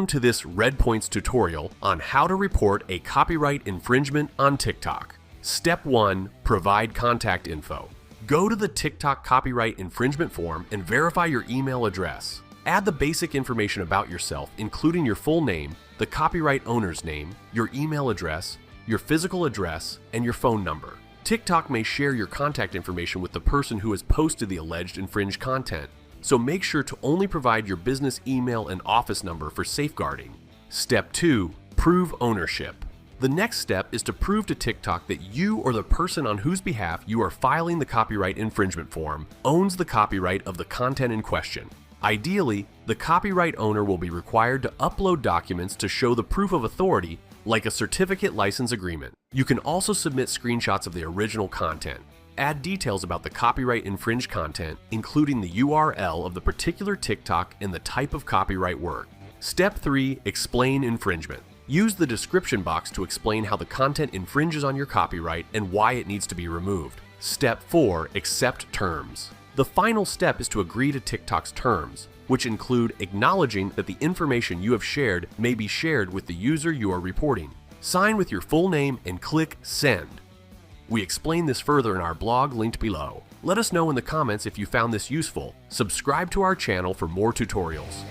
Welcome to this Red Points tutorial on how to report a copyright infringement on TikTok. Step 1. Provide contact info. Go to the TikTok copyright infringement form and verify your email address. Add the basic information about yourself, including your full name, the copyright owner's name, your email address, your physical address, and your phone number. TikTok may share your contact information with the person who has posted the alleged infringed content, so make sure to only provide your business email and office number for safeguarding. Step 2. Prove ownership. The next step is to prove to TikTok that you or the person on whose behalf you are filing the copyright infringement form owns the copyright of the content in question. Ideally, the copyright owner will be required to upload documents to show the proof of authority, like a certificate license agreement. You can also submit screenshots of the original content. Add details about the copyright infringed content, including the URL of the particular TikTok and the type of copyright work. Step 3. Explain infringement. Use the description box to explain how the content infringes on your copyright and why it needs to be removed. Step 4. Accept terms. The final step is to agree to TikTok's terms, which include acknowledging that the information you have shared may be shared with the user you are reporting. Sign with your full name and click Send. We explain this further in our blog linked below. Let us know in the comments if you found this useful. Subscribe to our channel for more tutorials.